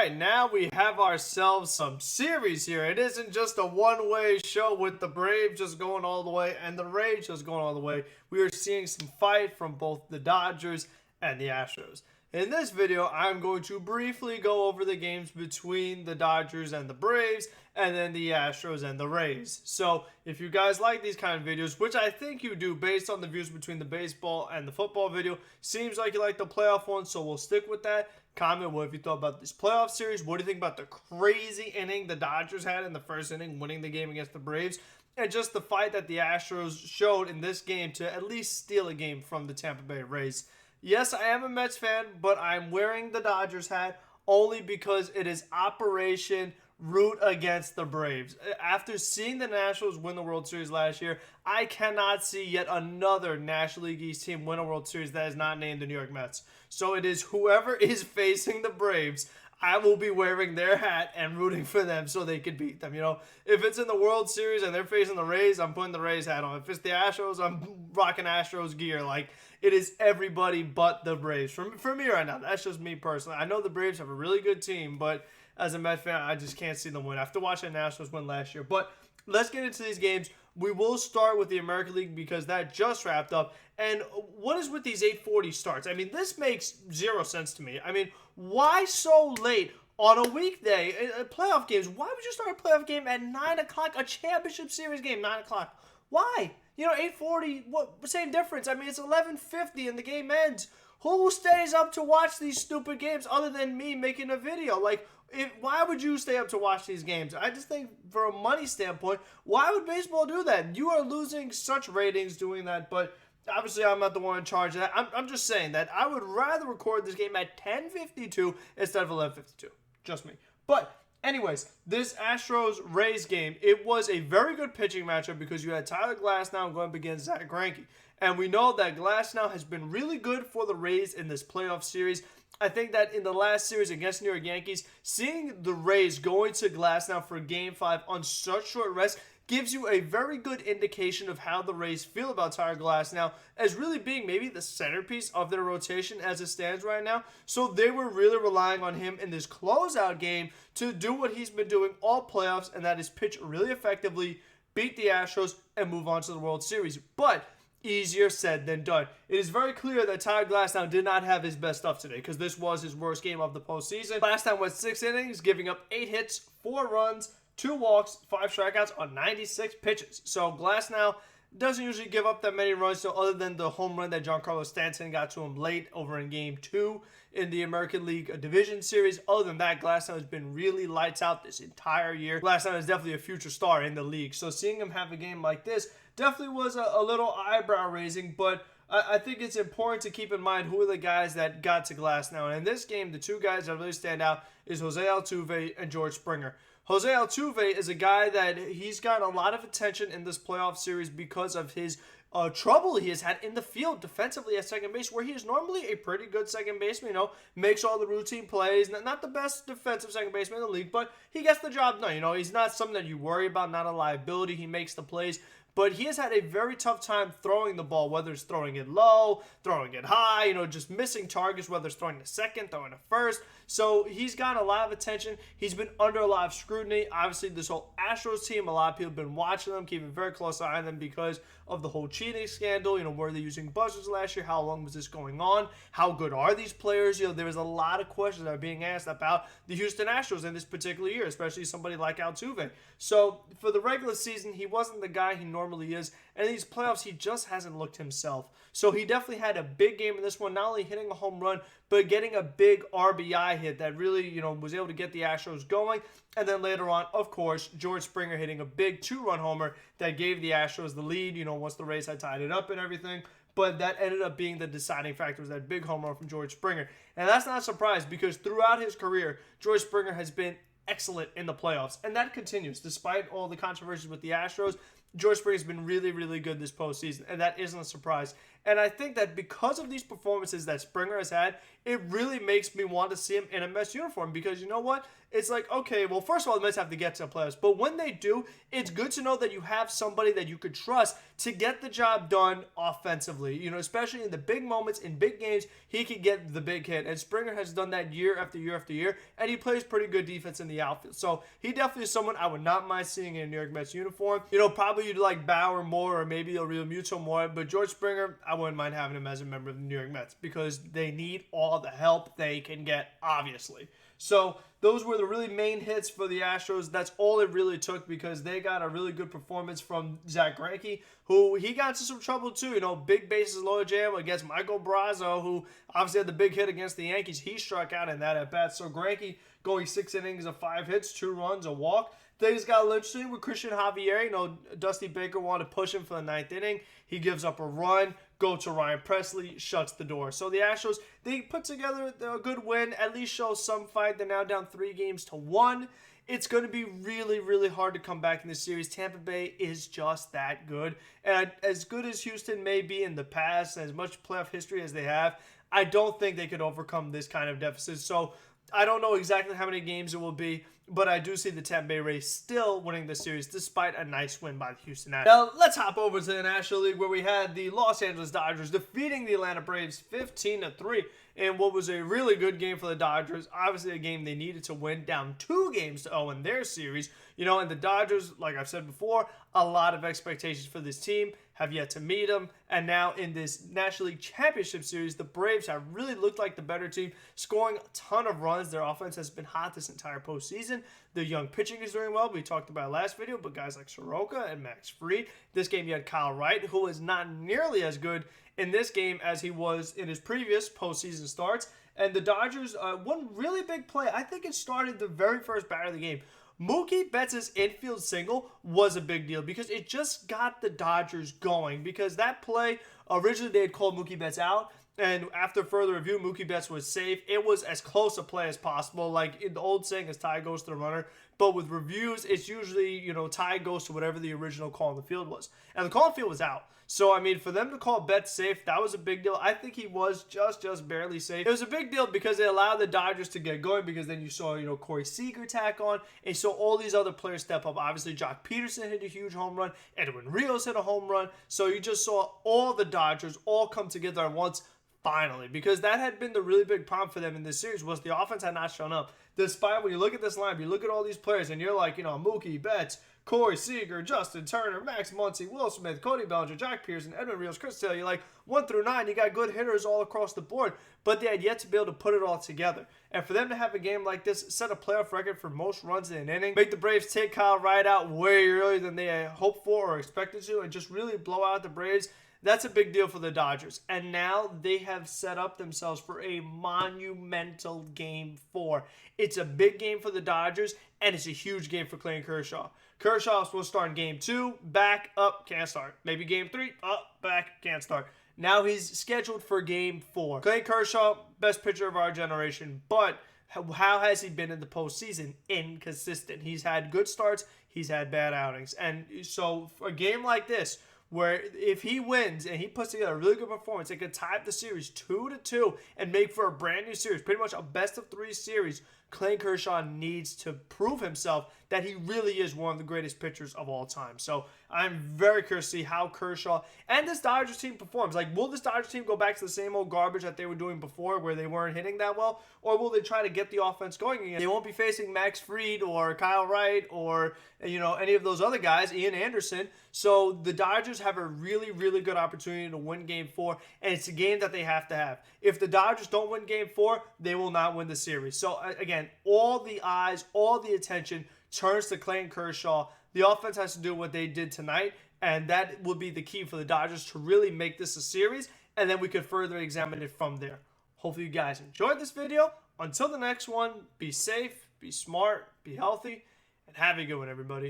right, now we have ourselves some series here. It isn't just a one-way show with the Braves just going all the way and the Rays just going all the way. We are seeing some fight from both the Dodgers and the Astros. In this video, I'm going to briefly go over the games between the Dodgers and the Braves, and then the Astros and the Rays. So, if you guys like these kind of videos, which I think you do based on the views between the baseball and the football video, seems like you like the playoff one, so we'll stick with that. Comment what if you thought about this playoff series. What do you think about the crazy inning the Dodgers had in the first inning, winning the game against the Braves? And just the fight that the Astros showed in this game to at least steal a game from the Tampa Bay Rays. Yes, I am a Mets fan, but I'm wearing the Dodgers hat only because it is Operation Root Against the Braves. After seeing the Nationals win the World Series last year, I cannot see yet another National League East team win a World Series that is not named the New York Mets. So it is whoever is facing the Braves, I will be wearing their hat and rooting for them so they could beat them. You know, if it's in the World Series and they're facing the Rays, I'm putting the Rays hat on. If it's the Astros, I'm rocking Astros gear. Like, it is everybody but the Braves. For me right now, that's just me personally. I know the Braves have a really good team, but as a Mets fan, I just can't see them win after watching the Nationals win last year. But let's get into these games. We will start with the American League because that just wrapped up. And what is with these 8:40 starts? I mean, this makes zero sense to me. I mean, why so late on a weekday? Playoff games, why would you start a playoff game at 9 o'clock? A championship series game, 9 o'clock. Why? You know, 8:40, what? Same difference. I mean, it's 11:50 and the game ends. Who stays up to watch these stupid games other than me making a video? Like, why would you stay up to watch these games? I just think from a money standpoint, why would baseball do that? You are losing such ratings doing that, but obviously I'm not the one in charge of that. I'm just saying that I would rather record this game at 10:52 instead of 11:52. Just me. But anyways, this Astros-Rays game, it was a very good pitching matchup because you had Tyler Glasnow going up against Zach Greinke. And we know that Glasnow has been really good for the Rays in this playoff series. I think that in the last series against New York Yankees, seeing the Rays going to Glasnow for Game 5 on such short rest gives you a very good indication of how the Rays feel about Tyler Glasnow as really being maybe the centerpiece of their rotation as it stands right now. So they were really relying on him in this closeout game to do what he's been doing all playoffs, and that is pitch really effectively, beat the Astros, and move on to the World Series. But easier said than done. It is very clear that Tyler Glasnow did not have his best stuff today because this was his worst game of the postseason. Glasnow went 6 innings, giving up 8 hits, 4 runs, 2 walks, 5 strikeouts on 96 pitches. So Glasnow doesn't usually give up that many runs, so other than the home run that Giancarlo Stanton got to him late over in Game 2 in the American League Division Series. Other than that, Glasnow has been really lights out this entire year. Glasnow is definitely a future star in the league. So seeing him have a game like this definitely was a little eyebrow raising, but I think it's important to keep in mind who are the guys that got to Glasnow. And in this game, the 2 guys that really stand out is Jose Altuve and George Springer. Jose Altuve is a guy that he's gotten a lot of attention in this playoff series because of his trouble he has had in the field defensively at second base, where he is normally a pretty good second baseman, you know, makes all the routine plays, not the best defensive second baseman in the league, but he gets the job done. You know, he's not something that you worry about, not a liability. He makes the plays. But he has had a very tough time throwing the ball, whether it's throwing it low, throwing it high, you know, just missing targets, whether it's throwing to second, throwing to first. So he's gotten a lot of attention. He's been under a lot of scrutiny. Obviously, this whole Astros team, a lot of people have been watching them, keeping a very close eye on them because of the whole cheating scandal. You know, were they using buzzers last year? How long was this going on? How good are these players? You know, there was a lot of questions that are being asked about the Houston Astros in this particular year, especially somebody like Altuve. So for the regular season, he wasn't the guy he normally is. And in these playoffs, he just hasn't looked himself. So he definitely had a big game in this one, not only hitting a home run, but getting a big RBI hit that really, you know, was able to get the Astros going. And then later on, of course, George Springer hitting a big 2-run homer that gave the Astros the lead, you know, once the Rays had tied it up and everything. But that ended up being the deciding factor, was that big home run from George Springer. And that's not a surprise because throughout his career, George Springer has been excellent in the playoffs. And that continues. Despite all the controversies with the Astros, George Springer has been really, really good this postseason, and that isn't a surprise. And I think that because of these performances that Springer has had, it really makes me want to see him in a Mets uniform, because you know what? It's like, okay, well, first of all, the Mets have to get to the playoffs, but when they do, it's good to know that you have somebody that you could trust to get the job done offensively. You know, especially in the big moments, in big games, he can get the big hit, and Springer has done that year after year after year, and he plays pretty good defense in the outfield. So he definitely is someone I would not mind seeing in a New York Mets uniform. You know, probably you'd like Bauer more, or maybe a Real Mutual more, but George Springer, I wouldn't mind having him as a member of the New York Mets, because they need all the help they can get, obviously. So those were the really main hits for the Astros. That's all it really took, because they got a really good performance from Zach Greinke, who he got into some trouble too. You know, big bases loaded jam against Michael Brazo, who obviously had the big hit against the Yankees. He struck out in that at bat. So Greinke going 6 innings of 5 hits, 2 runs, a walk. Things got a little interesting with Christian Javier. You know, Dusty Baker wanted to push him for the 9th inning. He gives up a run, go to Ryan Presley, shuts the door. So the Astros, they put together a good win, at least show some fight. They're now down 3-1. It's going to be really, really hard to come back in this series. Tampa Bay is just that good. And as good as Houston may be in the past, as much playoff history as they have, I don't think they could overcome this kind of deficit. So I don't know exactly how many games it will be, but I do see the Tampa Bay Rays still winning the series despite a nice win by the Houston Astros. Now, let's hop over to the National League, where we had the Los Angeles Dodgers defeating the Atlanta Braves 15-3 in what was a really good game for the Dodgers. Obviously, a game they needed to win, down 2-0 in their series. You know, and the Dodgers, like I've said before, a lot of expectations for this team, have yet to meet them. And now in this National League Championship Series, the Braves have really looked like the better team, scoring a ton of runs. Their offense has been hot this entire postseason. Their young pitching is doing well. We talked about it last video, but guys like Soroka and Max Fried. This game you had Kyle Wright, who is not nearly as good in this game as he was in his previous postseason starts. And the Dodgers, one really big play, I think it started the very first batter of the game. Mookie Betts' infield single was a big deal, because it just got the Dodgers going, because that play, originally they had called Mookie Betts out, and after further review, Mookie Betts was safe. It was as close a play as possible. Like in the old saying is tie goes to the runner, but with reviews, it's usually, you know, tie goes to whatever the original call in the field was. And the call in the field was out. So, I mean, for them to call Betts safe, that was a big deal. I think he was just barely safe. It was a big deal because it allowed the Dodgers to get going, because then you saw, you know, Corey Seager tack on, and so all these other players step up. Obviously, Jock Peterson hit a huge home run. Edwin Rios hit a home run. So you just saw all the Dodgers all come together at once, finally, because that had been the really big problem for them in this series, was the offense had not shown up. Despite, when you look at this lineup, you look at all these players, and you're like, you know, Mookie Betts, Corey Seager, Justin Turner, Max Muncy, Will Smith, Cody Bellinger, Jack Pearson, Edwin Rios, Chris Taylor. You're like 1 through 9, you got good hitters all across the board, but they had yet to be able to put it all together. And for them to have a game like this, set a playoff record for most runs in an inning, make the Braves take Kyle Wright out way earlier than they hoped for or expected to, and just really blow out the Braves, that's a big deal for the Dodgers. And now they have set up themselves for a monumental Game 4. It's a big game for the Dodgers, and it's a huge game for Clayton Kershaw. Kershaw is supposed to start in Game 2, back, up, can't start. Maybe Game 3, up, back, can't start. Now he's scheduled for Game 4. Clayton Kershaw, best pitcher of our generation, but how has he been in the postseason? Inconsistent. He's had good starts, he's had bad outings. And so for a game like this, where if he wins and he puts together a really good performance, it could tie up the series 2-2 and make for a brand new series, pretty much a best-of-3 series. Clayton Kershaw needs to prove himself that he really is one of the greatest pitchers of all time. So I'm very curious to see how Kershaw and this Dodgers team performs. Like, will this Dodgers team go back to the same old garbage that they were doing before, where they weren't hitting that well? Or will they try to get the offense going again? They won't be facing Max Fried or Kyle Wright or, you know, any of those other guys, Ian Anderson. So the Dodgers have a really, really good opportunity to win Game 4, and it's a game that they have to have. If the Dodgers don't win Game 4, they will not win the series. So again, all the eyes, all the attention turns to Clayton Kershaw. The offense has to do what they did tonight, and that will be the key for the Dodgers to really make this a series, and then we could further examine it from there. Hopefully you guys enjoyed this video. Until the next one, be safe, be smart, be healthy, and have a good one, everybody.